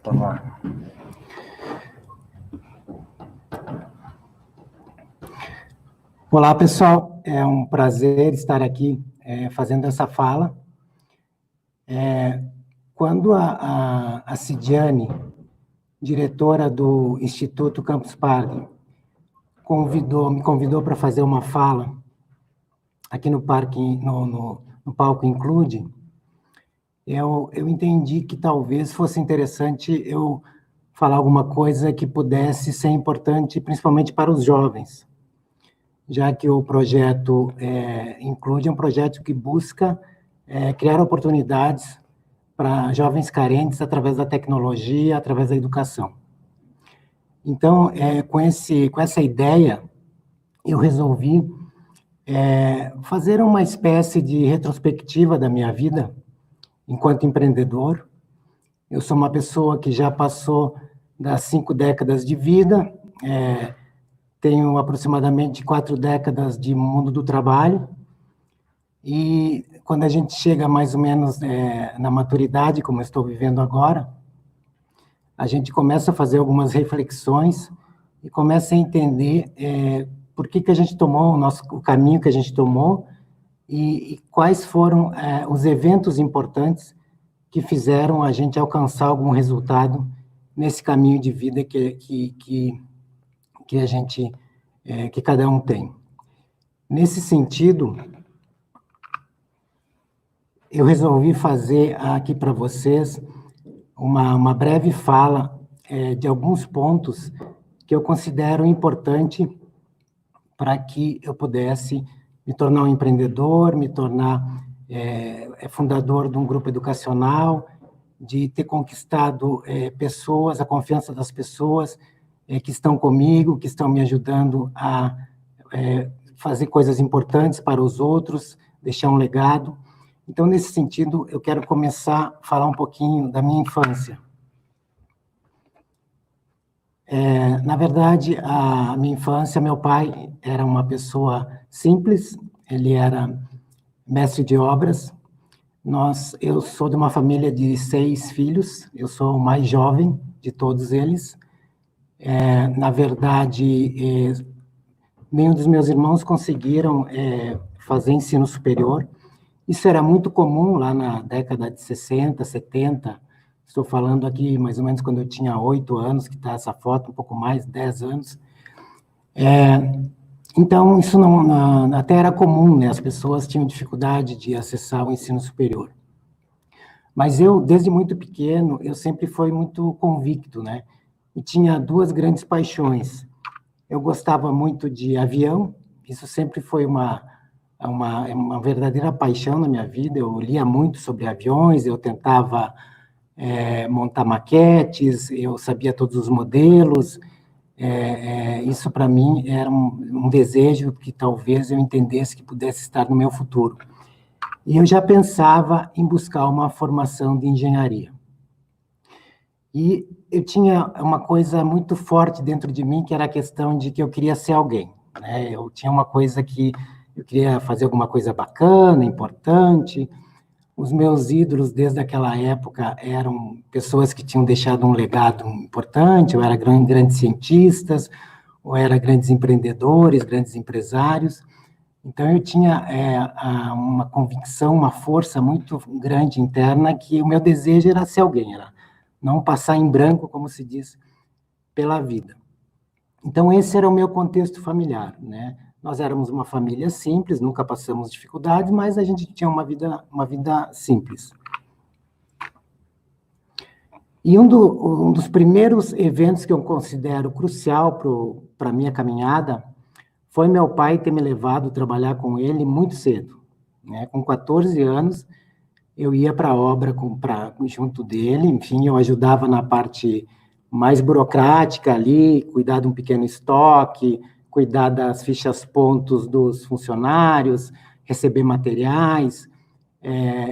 Vamos lá. Olá, pessoal. É um prazer estar aqui fazendo essa fala. Quando a Cidiane, diretora do Instituto Campus Party, me convidou para fazer uma fala aqui no parque, no palco Include, eu entendi que talvez fosse interessante eu falar alguma coisa que pudesse ser importante, principalmente para os jovens, já que o projeto Include é um projeto que busca criar oportunidades para jovens carentes através da tecnologia, através da educação. Então, com essa ideia, eu resolvi fazer uma espécie de retrospectiva da minha vida enquanto empreendedor. Eu sou uma pessoa que já passou das 5 décadas de vida, tenho aproximadamente 4 décadas de mundo do trabalho, e quando a gente chega mais ou menos na maturidade, como eu estou vivendo agora, a gente começa a fazer algumas reflexões e começa a entender por que a gente tomou o caminho que a gente tomou e quais foram os eventos importantes que fizeram a gente alcançar algum resultado nesse caminho de vida que a gente, que cada um tem. Nesse sentido, eu resolvi fazer aqui para vocês uma breve fala de alguns pontos que eu considero importante para que eu pudesse me tornar um empreendedor, me tornar fundador de um grupo educacional, de ter conquistado pessoas, a confiança das pessoas que estão comigo, que estão me ajudando a fazer coisas importantes para os outros, deixar um legado. Então, nesse sentido, eu quero começar a falar um pouquinho da minha infância. Na verdade, a minha infância, meu pai era uma pessoa simples, ele era mestre de obras. Eu sou de uma família de 6 filhos, eu sou o mais jovem de todos eles. Na verdade, nenhum dos meus irmãos conseguiram fazer ensino superior. Isso era muito comum lá na década de 60, 70, estou falando aqui mais ou menos quando eu tinha 8 anos, que está essa foto, um pouco mais, 10 anos. Então, isso até era comum, né? As pessoas tinham dificuldade de acessar o ensino superior. Mas eu, desde muito pequeno, eu sempre fui muito convicto, né? E tinha 2 grandes paixões. Eu gostava muito de avião, isso sempre foi uma verdadeira paixão na minha vida. Eu lia muito sobre aviões, eu tentava montar maquetes, eu sabia todos os modelos. Isso, para mim, era um desejo que talvez eu entendesse que pudesse estar no meu futuro. E eu já pensava em buscar uma formação de engenharia. E eu tinha uma coisa muito forte dentro de mim, que era a questão de que eu queria ser alguém, né? Eu tinha uma coisa que eu queria fazer alguma coisa bacana, importante. Os meus ídolos, desde aquela época, eram pessoas que tinham deixado um legado importante, ou eram grandes cientistas, ou eram grandes empreendedores, grandes empresários. Então, eu tinha uma convicção, uma força muito grande interna, que o meu desejo era ser alguém, era não passar em branco, como se diz, pela vida. Então, esse era o meu contexto familiar, né? Nós éramos uma família simples, nunca passamos dificuldades, mas a gente tinha uma vida simples. E um dos primeiros eventos que eu considero crucial para a minha caminhada foi meu pai ter me levado a trabalhar com ele muito cedo, né? Com 14 anos, eu ia para a obra junto dele, enfim, eu ajudava na parte mais burocrática ali, cuidar de um pequeno estoque, cuidar das fichas pontos dos funcionários, receber materiais.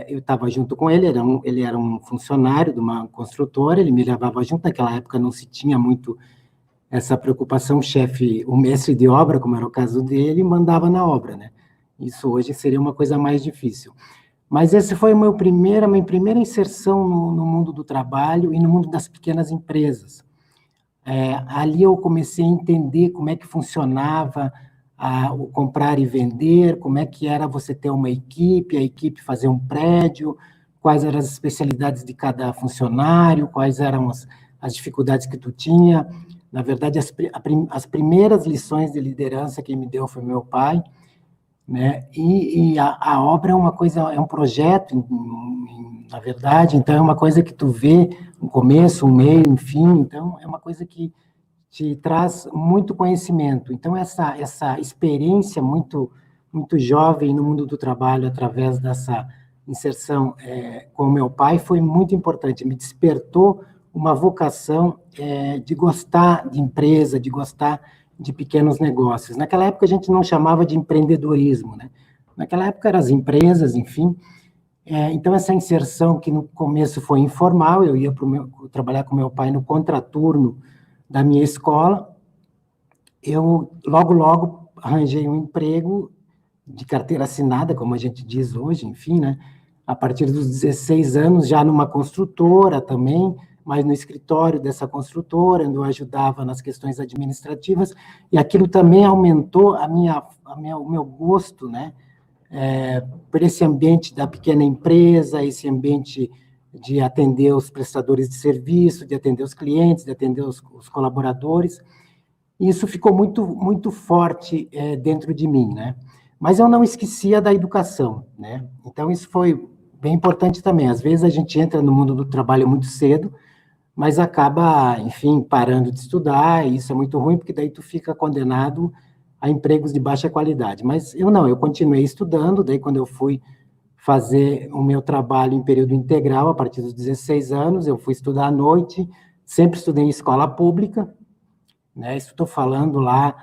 Eu estava junto com ele, ele era um funcionário de uma construtora, ele me levava junto. Naquela época não se tinha muito essa preocupação, o mestre de obra, como era o caso dele, mandava na obra, né? Isso hoje seria uma coisa mais difícil. Mas esse foi a minha primeira inserção no mundo do trabalho e no mundo das pequenas empresas. Ali eu comecei a entender como é que funcionava o comprar e vender, como é que era você ter uma equipe, a equipe fazer um prédio, quais eram as especialidades de cada funcionário, quais eram as dificuldades que tu tinha. Na verdade, as primeiras lições de liderança que me deu foi meu pai, né? E a obra é uma coisa, é um projeto, na verdade, então é uma coisa que tu vê um começo, um meio, um fim, então é uma coisa que te traz muito conhecimento. Então, essa experiência muito jovem no mundo do trabalho, através dessa inserção com o meu pai, foi muito importante. Me despertou uma vocação de gostar de empresa, de gostar de pequenos negócios. Naquela época, a gente não chamava de empreendedorismo, né? Naquela época, eram as empresas, enfim. Então, essa inserção, que no começo foi informal, eu ia trabalhar com meu pai no contraturno da minha escola, eu logo arranjei um emprego de carteira assinada, como a gente diz hoje, enfim, né? A partir dos 16 anos, já numa construtora também, mas no escritório dessa construtora, onde eu ajudava nas questões administrativas, e aquilo também aumentou o meu gosto, né? Por esse ambiente da pequena empresa, esse ambiente de atender os prestadores de serviço, de atender os clientes, de atender os colaboradores. E isso ficou muito forte dentro de mim, né? Mas eu não esquecia da educação, né? Então, isso foi bem importante também. Às vezes, a gente entra no mundo do trabalho muito cedo, mas acaba, enfim, parando de estudar, e isso é muito ruim, porque daí tu fica condenado a empregos de baixa qualidade. Mas eu não, eu continuei estudando, daí quando eu fui fazer o meu trabalho em período integral, a partir dos 16 anos, eu fui estudar à noite, sempre estudei em escola pública, né? Isso estou falando lá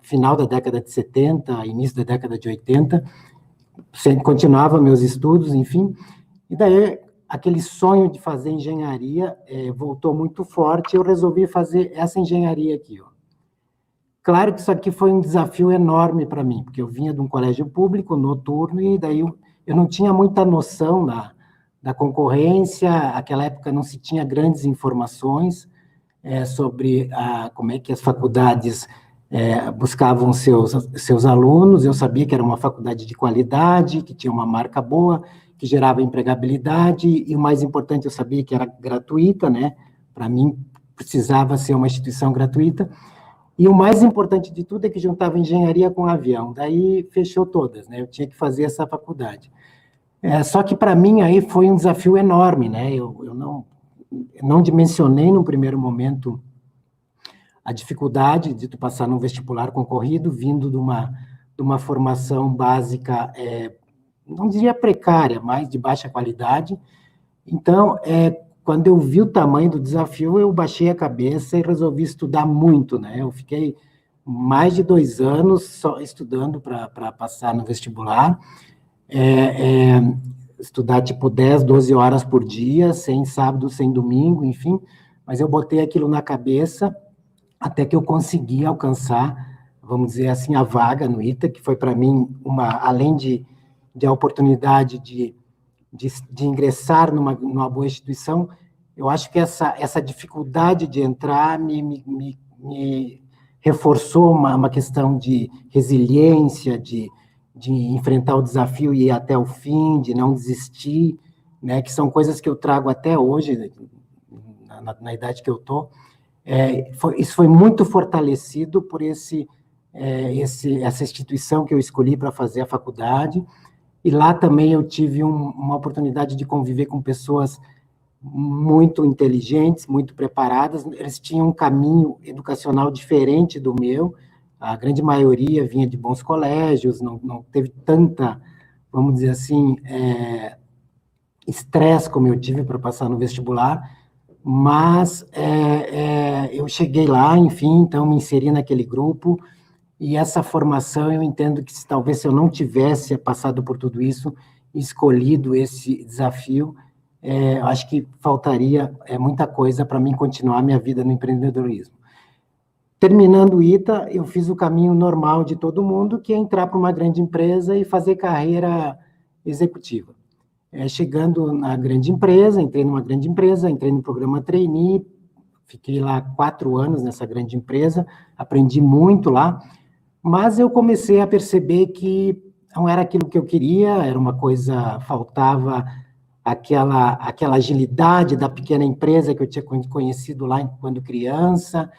final da década de 70, início da década de 80, continuava meus estudos, enfim, e daí aquele sonho de fazer engenharia voltou muito forte, e eu resolvi fazer essa engenharia aqui, ó. Claro que isso aqui foi um desafio enorme para mim, porque eu vinha de um colégio público, noturno, e daí eu não tinha muita noção da concorrência, naquela época não se tinha grandes informações sobre como é que as faculdades buscavam seus alunos. Eu sabia que era uma faculdade de qualidade, que tinha uma marca boa, que gerava empregabilidade, e o mais importante, eu sabia que era gratuita, né? Para mim, precisava ser uma instituição gratuita. E o mais importante de tudo é que juntava engenharia com avião. Daí fechou todas, né? Eu tinha que fazer essa faculdade. Só que para mim aí foi um desafio enorme, né? Eu não dimensionei no primeiro momento a dificuldade de tu passar num vestibular concorrido, vindo de uma formação básica, não diria precária, mas de baixa qualidade. Então, quando eu vi o tamanho do desafio, eu baixei a cabeça e resolvi estudar muito, né? Eu fiquei mais de 2 anos só estudando para passar no vestibular, estudar tipo 10, 12 horas por dia, sem sábado, sem domingo, enfim, mas eu botei aquilo na cabeça até que eu consegui alcançar, vamos dizer assim, a vaga no ITA, que foi para mim, além de a oportunidade de ingressar numa boa instituição, eu acho que essa dificuldade de entrar me reforçou uma questão de resiliência, de enfrentar o desafio e ir até o fim, de não desistir, né, que são coisas que eu trago até hoje, na idade que eu estou. Isso foi muito fortalecido por essa instituição que eu escolhi para fazer a faculdade. E lá também eu tive uma oportunidade de conviver com pessoas muito inteligentes, muito preparadas. Eles tinham um caminho educacional diferente do meu. A grande maioria vinha de bons colégios, não teve tanta, vamos dizer assim, estresse como eu tive para passar no vestibular. Mas eu cheguei lá, enfim, então me inseri naquele grupo. E essa formação, eu entendo que talvez se eu não tivesse passado por tudo isso, escolhido esse desafio, acho que faltaria muita coisa para mim continuar minha vida no empreendedorismo. terminando o ITA, eu fiz o caminho normal de todo mundo, que é entrar para uma grande empresa e fazer carreira executiva. Chegando na grande empresa, entrei numa grande empresa, entrei no programa trainee, fiquei lá 4 anos nessa grande empresa, aprendi muito lá, mas eu comecei a perceber que não era aquilo que eu queria, era uma coisa, faltava aquela agilidade da pequena empresa que eu tinha conhecido lá quando criança.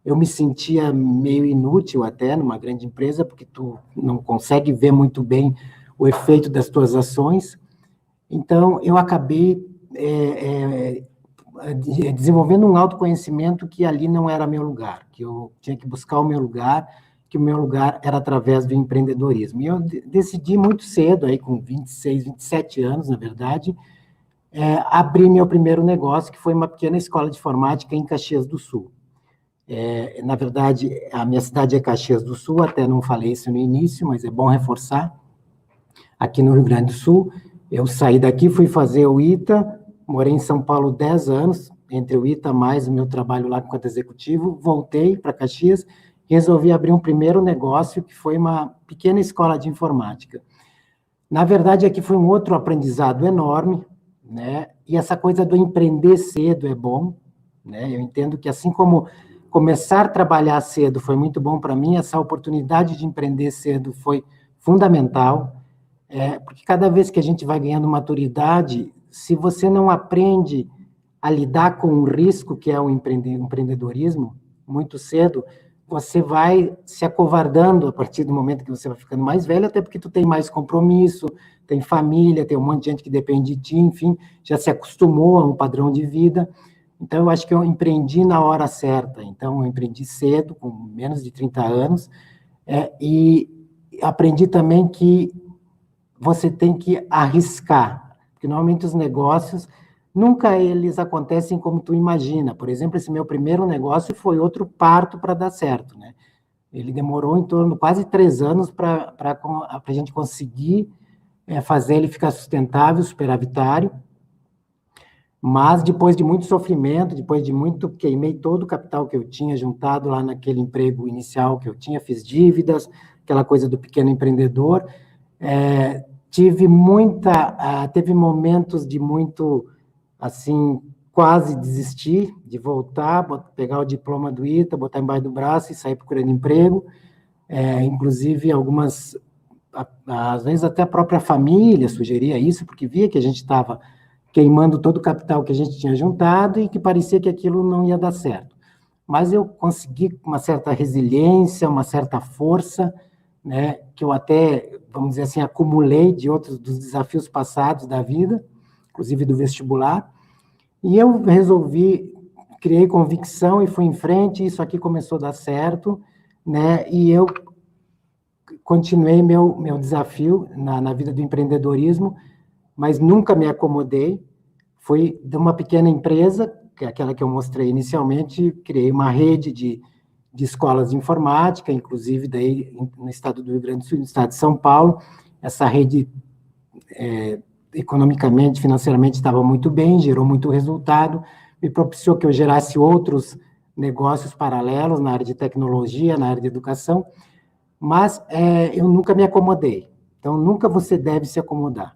Eu me sentia meio inútil até numa grande empresa, porque tu não consegue ver muito bem o efeito das tuas ações. Então, eu acabei desenvolvendo um autoconhecimento que ali não era meu lugar, que eu tinha que buscar o meu lugar, que o meu lugar era através do empreendedorismo. E eu decidi muito cedo, aí com 26, 27 anos, na verdade, abrir meu primeiro negócio, que foi uma pequena escola de informática em Caxias do Sul. Na verdade, a minha cidade é Caxias do Sul, até não falei isso no início, mas é bom reforçar. Aqui no Rio Grande do Sul, eu saí daqui, fui fazer o ITA, morei em São Paulo 10 anos, entre o ITA mais o meu trabalho lá enquanto executivo, voltei para Caxias e resolvi abrir um primeiro negócio, que foi uma pequena escola de informática. Na verdade, aqui foi um outro aprendizado enorme, né? E essa coisa do empreender cedo é bom, né? Eu entendo que assim como começar a trabalhar cedo foi muito bom para mim, essa oportunidade de empreender cedo foi fundamental, porque cada vez que a gente vai ganhando maturidade, se você não aprende a lidar com o risco que é o empreendedorismo, muito cedo, você vai se acovardando a partir do momento que você vai ficando mais velho, até porque tu tem mais compromisso, tem família, tem um monte de gente que depende de ti, enfim, já se acostumou a um padrão de vida. Então, eu acho que eu empreendi na hora certa. Então, eu empreendi cedo, com menos de 30 anos, e aprendi também que você tem que arriscar, porque normalmente os negócios, nunca eles acontecem como tu imagina. Por exemplo, esse meu primeiro negócio foi outro parto para dar certo, né? Ele demorou em torno de quase 3 anos para a gente conseguir fazer ele ficar sustentável, superavitário, mas depois de muito sofrimento, depois de muito, queimei todo o capital que eu tinha juntado lá naquele emprego inicial que eu tinha, fiz dívidas, aquela coisa do pequeno empreendedor, teve momentos de muito, assim, quase desistir, de voltar, pegar o diploma do ITA, botar embaixo do braço e sair procurando emprego, inclusive algumas, às vezes até a própria família sugeria isso, porque via que a gente estava queimando todo o capital que a gente tinha juntado e que parecia que aquilo não ia dar certo. Mas eu consegui uma certa resiliência, uma certa força, né, que eu até, vamos dizer assim, acumulei dos desafios passados da vida, inclusive do vestibular, e eu criei convicção e fui em frente, e isso aqui começou a dar certo, né, e eu continuei meu desafio na vida do empreendedorismo, mas nunca me acomodei. Fui de uma pequena empresa, que é aquela que eu mostrei inicialmente, criei uma rede de escolas de informática, inclusive daí no estado do Rio Grande do Sul, no estado de São Paulo. Essa rede, economicamente, financeiramente, estava muito bem, gerou muito resultado, me propiciou que eu gerasse outros negócios paralelos na área de tecnologia, na área de educação, mas eu nunca me acomodei. Então, nunca você deve se acomodar.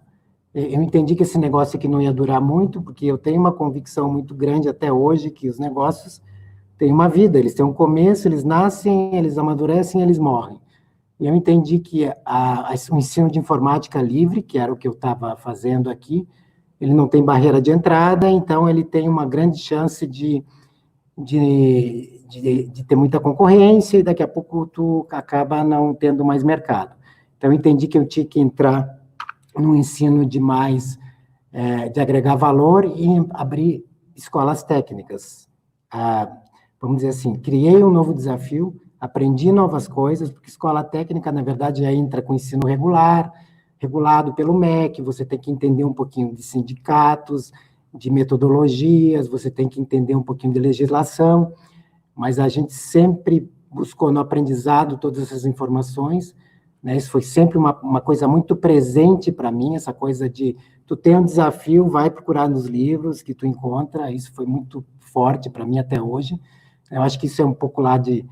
Eu entendi que esse negócio aqui não ia durar muito, porque eu tenho uma convicção muito grande até hoje que os negócios têm uma vida, eles têm um começo, eles nascem, eles amadurecem, eles morrem. E eu entendi que o ensino de informática livre, que era o que eu estava fazendo aqui, ele não tem barreira de entrada, então ele tem uma grande chance de ter muita concorrência e daqui a pouco tu acaba não tendo mais mercado. Então, eu entendi que eu tinha que entrar no ensino de agregar valor e abrir escolas técnicas. Vamos dizer assim, criei um novo desafio, aprendi novas coisas, porque escola técnica, na verdade, já entra com ensino regulado pelo MEC, você tem que entender um pouquinho de sindicatos, de metodologias, você tem que entender um pouquinho de legislação, mas a gente sempre buscou no aprendizado todas essas informações, né? Isso foi sempre uma coisa muito presente para mim, essa coisa de tu tem um desafio, vai procurar nos livros que tu encontra, isso foi muito forte para mim até hoje. Eu acho que isso é um pouco lá de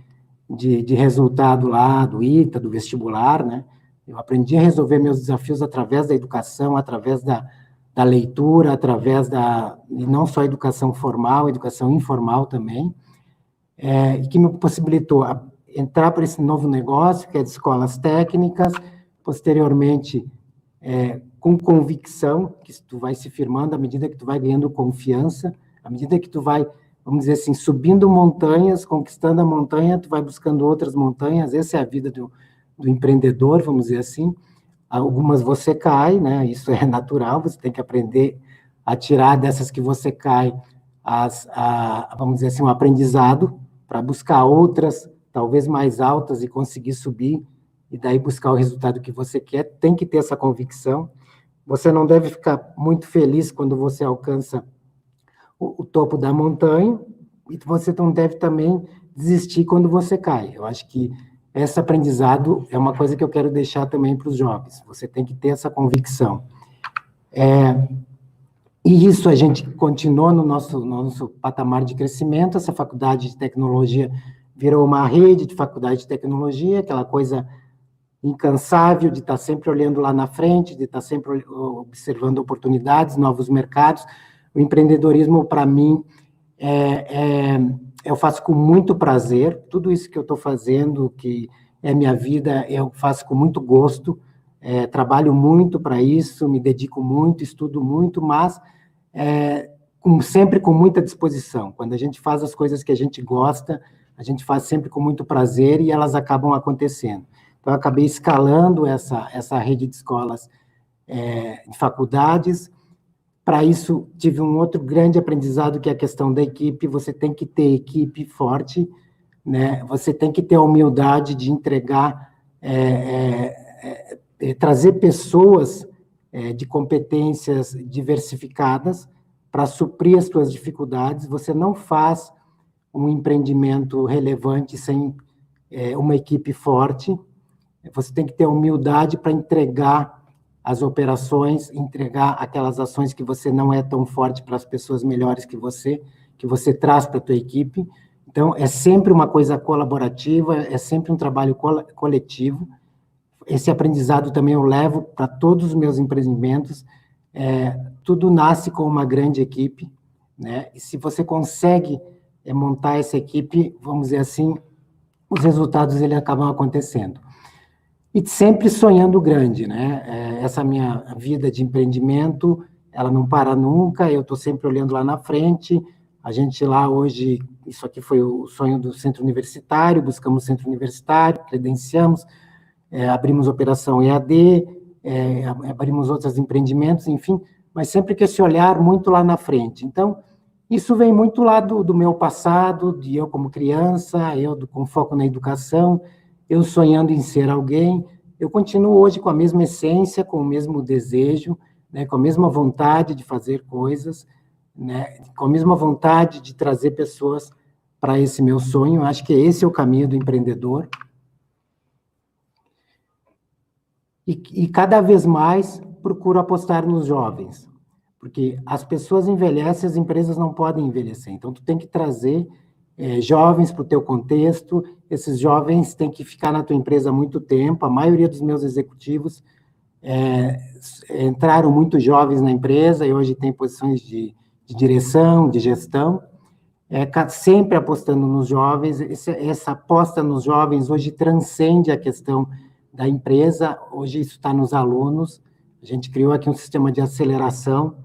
de resultado lá do ITA, do vestibular, né? Eu aprendi a resolver meus desafios através da educação, através da leitura, através e não só educação formal, educação informal também, e que me possibilitou entrar para esse novo negócio, que é de escolas técnicas, posteriormente, com convicção, que tu vai se firmando à medida que tu vai ganhando confiança, à medida que tu vai, vamos dizer assim, subindo montanhas, conquistando a montanha, tu vai buscando outras montanhas, essa é a vida do empreendedor, vamos dizer assim. Algumas você cai, né? Isso é natural, você tem que aprender a tirar dessas que você cai, vamos dizer assim, um aprendizado, para buscar outras, talvez mais altas, e conseguir subir, e daí buscar o resultado que você quer. Tem que ter essa convicção. Você não deve ficar muito feliz quando você alcança o topo da montanha, e você não deve também desistir quando você cai. Eu acho que esse aprendizado é uma coisa que eu quero deixar também para os jovens. Você tem que ter essa convicção. E isso a gente continua no nosso patamar de crescimento. Essa faculdade de tecnologia virou uma rede de faculdade de tecnologia, aquela coisa incansável de estar sempre olhando lá na frente, de estar sempre observando oportunidades, novos mercados. O empreendedorismo, para mim, eu faço com muito prazer. Tudo isso que eu estou fazendo, que é minha vida, eu faço com muito gosto. Trabalho muito para isso, me dedico muito, estudo muito, mas sempre com muita disposição. Quando a gente faz as coisas que a gente gosta, a gente faz sempre com muito prazer e elas acabam acontecendo. Então, eu acabei escalando essa rede de escolas, de faculdades. Para isso, tive um outro grande aprendizado, que é a questão da equipe. Você tem que ter equipe forte, né? Você tem que ter a humildade de entregar, trazer pessoas de competências diversificadas para suprir as suas dificuldades. Você não faz um empreendimento relevante sem uma equipe forte. Você tem que ter humildade para entregar as operações, entregar aquelas ações que você não é tão forte para as pessoas melhores que você traz para a tua equipe. Então, é sempre uma coisa colaborativa, é sempre um trabalho coletivo. Esse aprendizado também eu levo para todos os meus empreendimentos. Tudo nasce com uma grande equipe, né? E se você consegue montar essa equipe, vamos dizer assim, os resultados eles acabam acontecendo. E sempre sonhando grande, né? Essa minha vida de empreendimento, ela não para nunca, eu estou sempre olhando lá na frente. A gente lá hoje, isso aqui foi o sonho do centro universitário, buscamos centro universitário, credenciamos, abrimos operação EAD, abrimos outros empreendimentos, enfim, mas sempre com esse olhar muito lá na frente. Então, isso vem muito lá do meu passado, de eu como criança, com foco na educação, eu sonhando em ser alguém. Eu continuo hoje com a mesma essência, com o mesmo desejo, né, com a mesma vontade de fazer coisas, né, com a mesma vontade de trazer pessoas para esse meu sonho. Acho que esse é o caminho do empreendedor. E cada vez mais procuro apostar nos jovens, porque as pessoas envelhecem, as empresas não podem envelhecer. Então, tu tem que trazer jovens para o teu contexto. Esses jovens têm que ficar na tua empresa há muito tempo. A maioria dos meus executivos entraram muito jovens na empresa e hoje tem posições de direção, de gestão, sempre apostando nos jovens. Essa aposta nos jovens hoje transcende a questão da empresa, hoje isso está nos alunos. A gente criou aqui um sistema de aceleração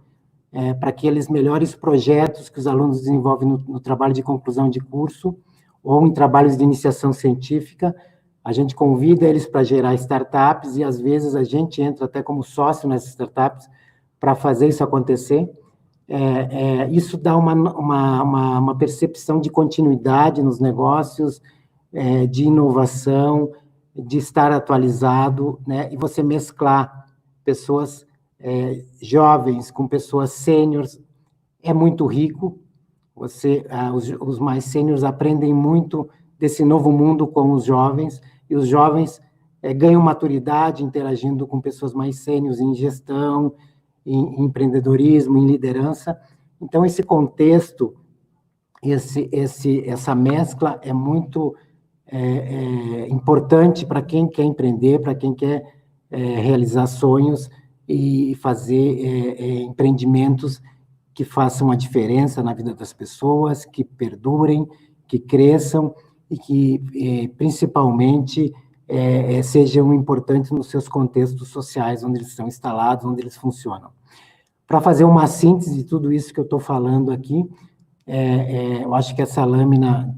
para aqueles melhores projetos que os alunos desenvolvem no trabalho de conclusão de curso ou em trabalhos de iniciação científica. A gente convida eles para gerar startups e, às vezes, a gente entra até como sócio nessas startups para fazer isso acontecer. Isso dá uma percepção de continuidade nos negócios, de inovação, de estar atualizado, né? E você mesclar pessoas jovens com pessoas sêniores é muito rico. Os mais sêniores aprendem muito desse novo mundo com os jovens, e os jovens ganham maturidade interagindo com pessoas mais sêniores em gestão, em empreendedorismo, em liderança. Então, esse contexto, essa mescla é muito importante para quem quer empreender, para quem quer realizar sonhos e fazer empreendimentos que façam a diferença na vida das pessoas, que perdurem, que cresçam e que, principalmente, sejam importantes nos seus contextos sociais, onde eles estão instalados, onde eles funcionam. Para fazer uma síntese de tudo isso que eu estou falando aqui, eu acho que essa lâmina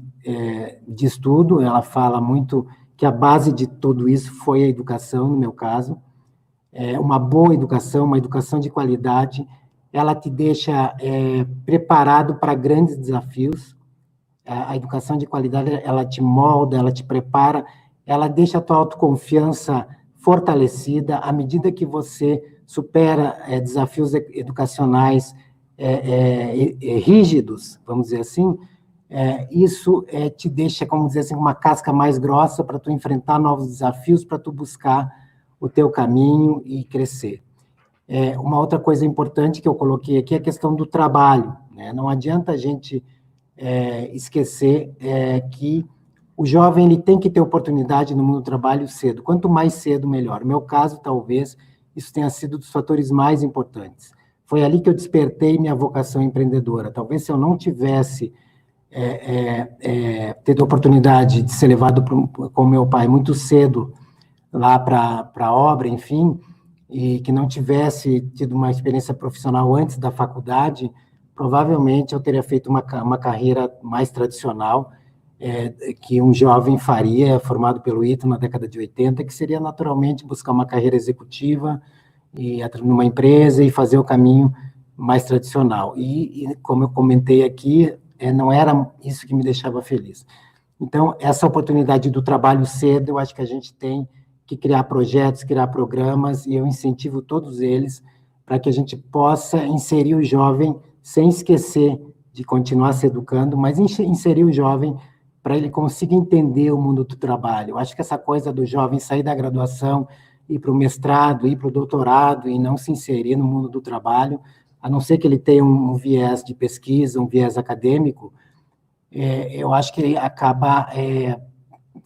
de estudo, ela fala muito que a base de tudo isso foi a educação, no meu caso. Uma boa educação, uma educação de qualidade, ela te deixa preparado para grandes desafios. A educação de qualidade, ela te molda, ela te prepara, ela deixa a tua autoconfiança fortalecida à medida que você supera desafios educacionais rígidos, vamos dizer assim. Isso te deixa, como dizer assim, uma casca mais grossa para tu enfrentar novos desafios, para tu buscar o teu caminho e crescer. Uma outra coisa importante que eu coloquei aqui é a questão do trabalho, né? Não adianta a gente esquecer que o jovem ele tem que ter oportunidade no mundo do trabalho cedo. Quanto mais cedo, melhor. No meu caso, talvez, isso tenha sido dos fatores mais importantes. Foi ali que eu despertei minha vocação empreendedora. Talvez se eu não tivesse tido a oportunidade de ser levado com meu pai muito cedo lá para a obra, enfim, e que não tivesse tido uma experiência profissional antes da faculdade, provavelmente eu teria feito uma carreira mais tradicional, que um jovem faria, formado pelo ITA na década de 80, que seria naturalmente buscar uma carreira executiva, e numa empresa, e fazer o caminho mais tradicional. E como eu comentei aqui, não era isso que me deixava feliz. Então, essa oportunidade do trabalho cedo, eu acho que a gente tem que criar projetos, criar programas, e eu incentivo todos eles para que a gente possa inserir o jovem, sem esquecer de continuar se educando, mas inserir o jovem para ele consiga entender o mundo do trabalho. Eu acho que essa coisa do jovem sair da graduação, ir para o mestrado, ir para o doutorado e não se inserir no mundo do trabalho, a não ser que ele tenha um viés de pesquisa, um viés acadêmico, eu acho que ele acaba,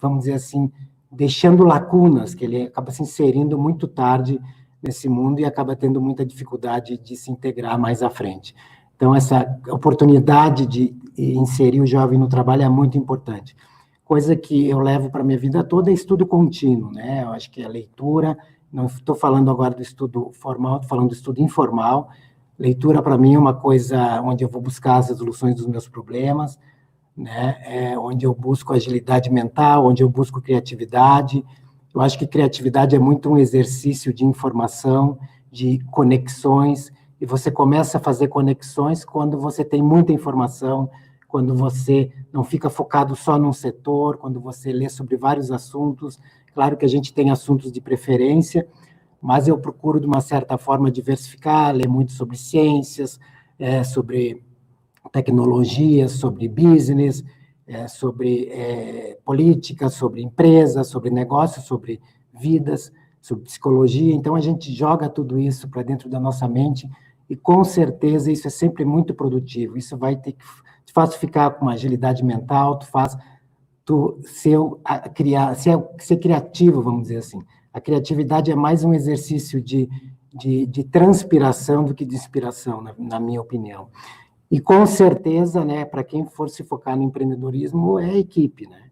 vamos dizer assim, deixando lacunas, que ele acaba se inserindo muito tarde nesse mundo e acaba tendo muita dificuldade de se integrar mais à frente. Então, essa oportunidade de inserir o jovem no trabalho é muito importante. Coisa que eu levo para a minha vida toda é estudo contínuo, né? Eu acho que a leitura, não estou falando agora do estudo formal, estou falando do estudo informal. Leitura, para mim, é uma coisa onde eu vou buscar as resoluções dos meus problemas, né? Onde eu busco agilidade mental, onde eu busco criatividade. Eu acho que criatividade é muito um exercício de informação, de conexões, e você começa a fazer conexões quando você tem muita informação, quando você não fica focado só num setor, quando você lê sobre vários assuntos. Claro que a gente tem assuntos de preferência, mas eu procuro, de uma certa forma, diversificar, ler muito sobre ciências, sobre tecnologia, sobre business, sobre política, sobre empresas, sobre negócios, sobre vidas, sobre psicologia. Então, a gente joga tudo isso para dentro da nossa mente e, com certeza, isso é sempre muito produtivo. Isso vai te faz ficar com uma agilidade mental, tu ser criativo, vamos dizer assim. A criatividade é mais um exercício de transpiração do que de inspiração, na minha opinião. E, com certeza, né, para quem for se focar no empreendedorismo, é a equipe, né?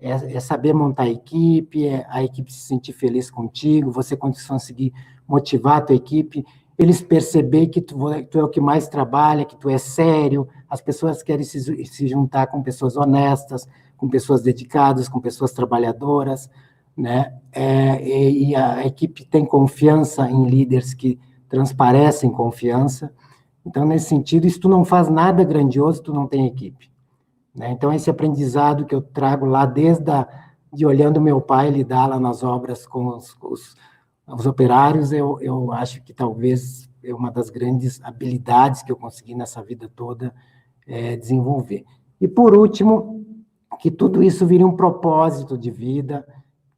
É saber montar a equipe, a equipe se sentir feliz contigo, você conseguir motivar a tua equipe, eles perceber que tu é o que mais trabalha, que tu é sério, as pessoas querem se juntar com pessoas honestas, com pessoas dedicadas, com pessoas trabalhadoras, né? E a equipe tem confiança em líderes que transparecem confiança. Então, nesse sentido, se tu não faz nada grandioso, tu não tem equipe, né? Então, esse aprendizado que eu trago lá de olhando meu pai lidar lá nas obras com os operários, eu acho que talvez é uma das grandes habilidades que eu consegui nessa vida toda desenvolver. E, por último, que tudo isso vire um propósito de vida,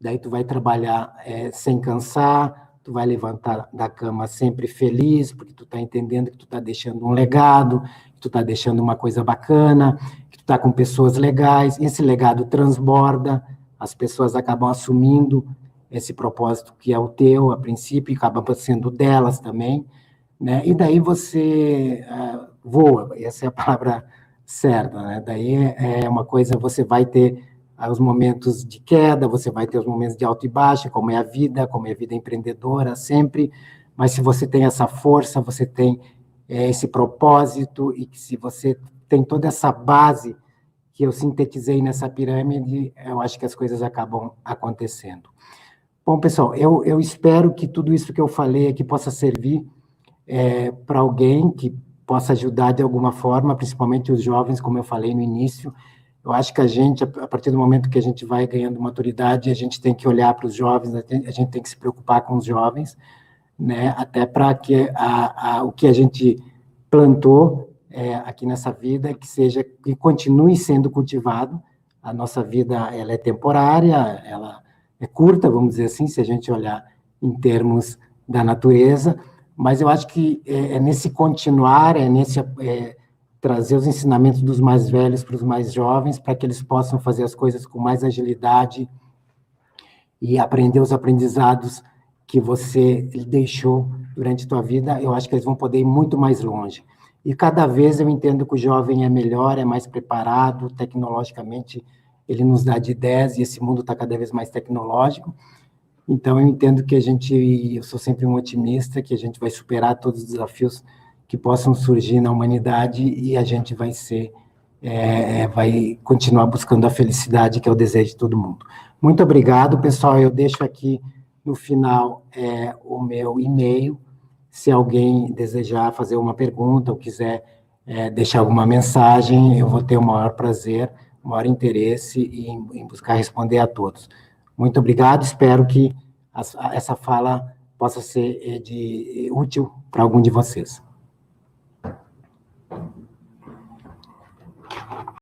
daí tu vai trabalhar sem cansar, tu vai levantar da cama sempre feliz, porque tu está entendendo que tu está deixando um legado, que tu está deixando uma coisa bacana, que tu está com pessoas legais, esse legado transborda, as pessoas acabam assumindo esse propósito que é o teu, a princípio, e acaba sendo delas também, né? E daí você voa, essa é a palavra certa, né? Daí é uma coisa, você vai ter os momentos de queda, você vai ter os momentos de alto e baixo, como é a vida empreendedora sempre, mas se você tem essa força, você tem esse propósito, e que se você tem toda essa base que eu sintetizei nessa pirâmide, eu acho que as coisas acabam acontecendo. Bom, pessoal, eu espero que tudo isso que eu falei aqui possa servir para alguém, que possa ajudar de alguma forma, principalmente os jovens, como eu falei no início. Eu acho que a gente, a partir do momento que a gente vai ganhando maturidade, a gente tem que olhar para os jovens, a gente tem que se preocupar com os jovens, né? Até para que o que a gente plantou aqui nessa vida, que continue sendo cultivado. A nossa vida, ela é temporária, ela é curta, vamos dizer assim, se a gente olhar em termos da natureza, mas eu acho que nesse continuar, nesse trazer os ensinamentos dos mais velhos para os mais jovens, para que eles possam fazer as coisas com mais agilidade e aprender os aprendizados que você deixou durante a tua vida. Eu acho que eles vão poder ir muito mais longe. E cada vez eu entendo que o jovem é melhor, é mais preparado, tecnologicamente ele nos dá de ideias, e esse mundo está cada vez mais tecnológico. Então eu entendo que eu sou sempre um otimista, que a gente vai superar todos os desafios que possam surgir na humanidade, e a gente vai continuar buscando a felicidade, que é o desejo de todo mundo. Muito obrigado, pessoal. Eu deixo aqui no final o meu e-mail. Se alguém desejar fazer uma pergunta ou quiser deixar alguma mensagem, eu vou ter o maior prazer, o maior interesse em buscar responder a todos. Muito obrigado. Espero que essa fala possa ser útil para algum de vocês.